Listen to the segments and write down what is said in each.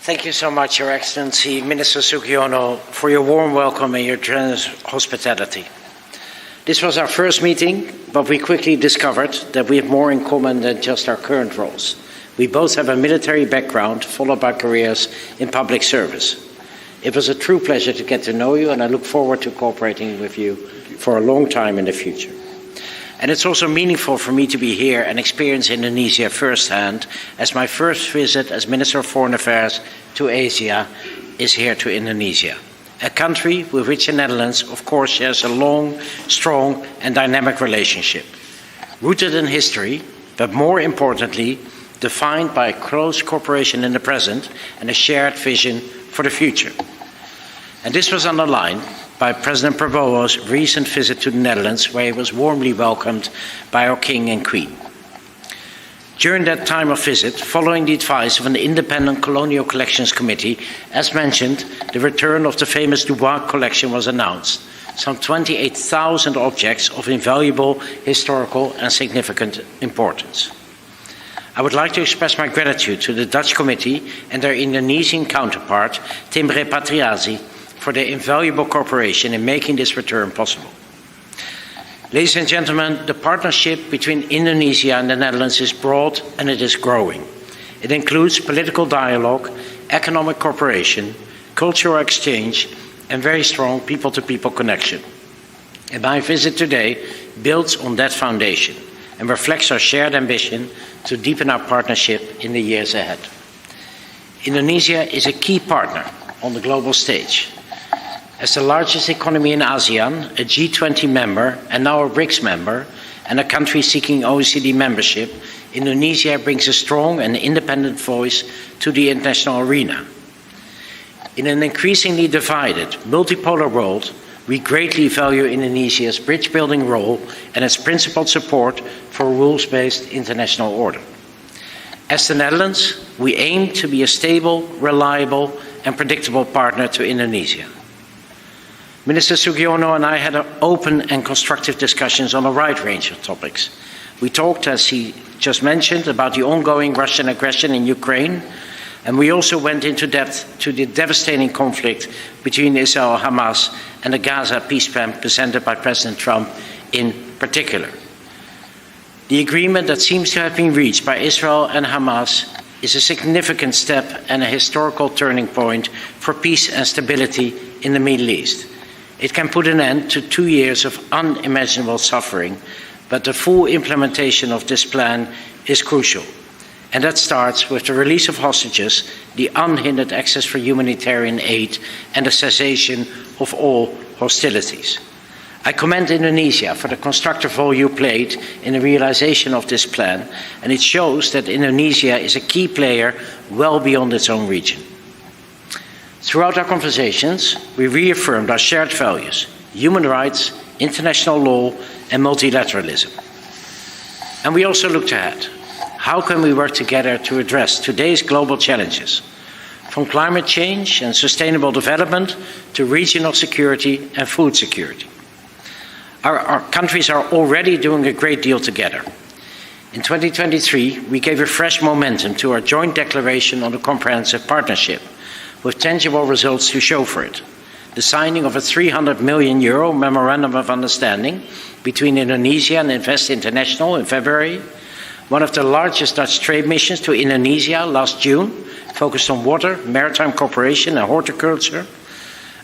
Thank you so much, Your Excellency, Minister Sugiono, for your warm welcome and your generous hospitality. This was our first meeting, but we quickly discovered that we have more in common than just our current roles. We both have a military background, followed by careers in public service. It was a true pleasure to get to know you, and I look forward to cooperating with you for a long time in the future. And it's also meaningful for me to be here and experience Indonesia firsthand, as my first visit as Minister of Foreign Affairs to Asia is here to Indonesia, a country with which the Netherlands, of course, shares a long, strong and dynamic relationship, rooted in history, but more importantly, defined by close cooperation in the present and a shared vision for the future. And this was underlined by President Prabowo's recent visit to the Netherlands, where he was warmly welcomed by our King and Queen. During that time of visit, following the advice of an independent Colonial Collections Committee, as mentioned, the return of the famous Dubois collection was announced, some 28,000 objects of invaluable historical and significant importance. I would like to express my gratitude to the Dutch committee and their Indonesian counterpart, Timbre Patriasi, for their invaluable cooperation in making this return possible. Ladies and gentlemen, the partnership between Indonesia and the Netherlands is broad and it is growing. It includes political dialogue, economic cooperation, cultural exchange, and very strong people-to-people connection. And my visit today builds on that foundation and reflects our shared ambition to deepen our partnership in the years ahead. Indonesia is a key partner on the global stage. As the largest economy in ASEAN, a G20 member, and now a BRICS member, and a country seeking OECD membership, Indonesia brings a strong and independent voice to the international arena. In an increasingly divided, multipolar world, we greatly value Indonesia's bridge-building role and its principled support for a rules-based international order. As the Netherlands, we aim to be a stable, reliable, and predictable partner to Indonesia. Minister Sugiono and I had open and constructive discussions on a wide range of topics. We talked, as he just mentioned, about the ongoing Russian aggression in Ukraine, and we also went into depth to the devastating conflict between Israel and Hamas and the Gaza peace plan presented by President Trump in particular. The agreement that seems to have been reached by Israel and Hamas is a significant step and a historical turning point for peace and stability in the Middle East. It can put an end to 2 years of unimaginable suffering, but the full implementation of this plan is crucial. And that starts with the release of hostages, the unhindered access for humanitarian aid, and the cessation of all hostilities. I commend Indonesia for the constructive role you played in the realization of this plan, and it shows that Indonesia is a key player well beyond its own region. Throughout our conversations, we reaffirmed our shared values, human rights, international law, and multilateralism. And we also looked ahead. How can we work together to address today's global challenges, from climate change and sustainable development to regional security and food security? Our countries are already doing a great deal together. In 2023, we gave a fresh momentum to our joint declaration on a comprehensive partnership, with tangible results to show for it. The signing of a €300 million Memorandum of Understanding between Indonesia and Invest International in February, one of the largest Dutch trade missions to Indonesia last June, focused on water, maritime cooperation and horticulture,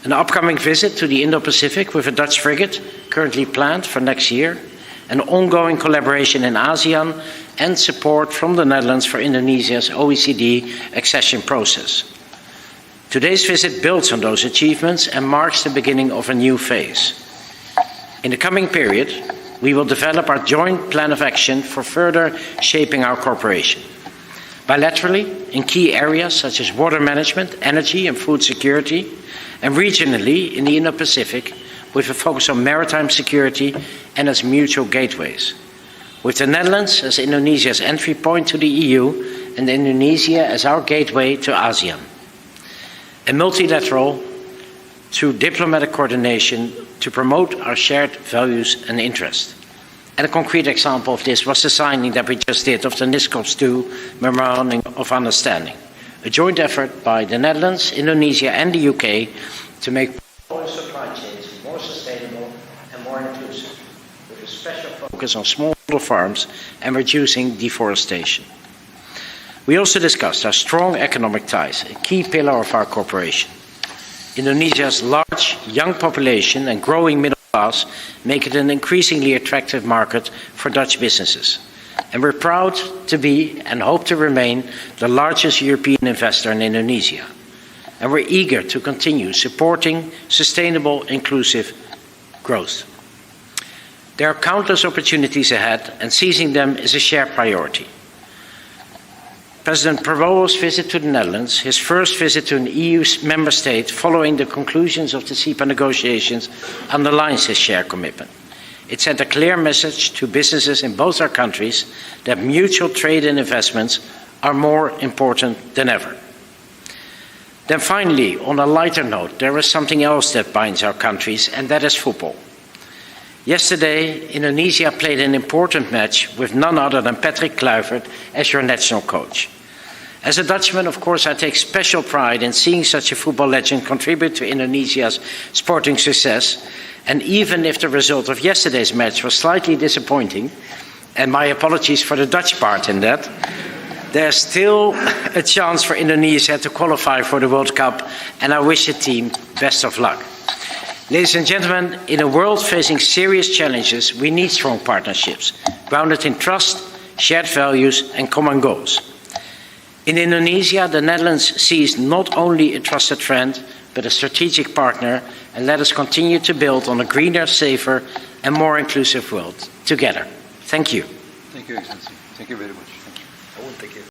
an upcoming visit to the Indo-Pacific with a Dutch frigate currently planned for next year, an ongoing collaboration in ASEAN, and support from the Netherlands for Indonesia's OECD accession process. Today's visit builds on those achievements and marks the beginning of a new phase. In the coming period, we will develop our joint plan of action for further shaping our cooperation. Bilaterally, in key areas such as water management, energy and food security, and regionally in the Indo-Pacific, with a focus on maritime security and as mutual gateways. With the Netherlands as Indonesia's entry point to the EU and Indonesia as our gateway to ASEAN. And multilateral through diplomatic coordination to promote our shared values and interests. And a concrete example of this was the signing that we just did of the NISCOPS II Memorandum of Understanding, a joint effort by the Netherlands, Indonesia and the UK to make all supply chains more sustainable and more inclusive, with a special focus on smallholder farms and reducing deforestation. We also discussed our strong economic ties, a key pillar of our cooperation. Indonesia's large young population and growing middle class make it an increasingly attractive market for Dutch businesses. And we're proud to be and hope to remain the largest European investor in Indonesia. And we're eager to continue supporting sustainable, inclusive growth. There are countless opportunities ahead, and seizing them is a shared priority. President Prabowo's visit to the Netherlands, his first visit to an EU member state following the conclusions of the CEPA negotiations, underlines his shared commitment. It sent a clear message to businesses in both our countries that mutual trade and investments are more important than ever. Then finally, on a lighter note, there is something else that binds our countries, and that is football. Yesterday, Indonesia played an important match with none other than Patrick Kluivert as your national coach. As a Dutchman, of course, I take special pride in seeing such a football legend contribute to Indonesia's sporting success. And even if the result of yesterday's match was slightly disappointing, and my apologies for the Dutch part in that, there's still a chance for Indonesia to qualify for the World Cup, and I wish the team best of luck. Ladies and gentlemen, in a world facing serious challenges, we need strong partnerships, grounded in trust, shared values and common goals. In Indonesia, the Netherlands sees not only a trusted friend, but a strategic partner, and let us continue to build on a greener, safer and more inclusive world together. Thank you. Thank you, Excellency. Thank you very much. Thank you. I won't take it.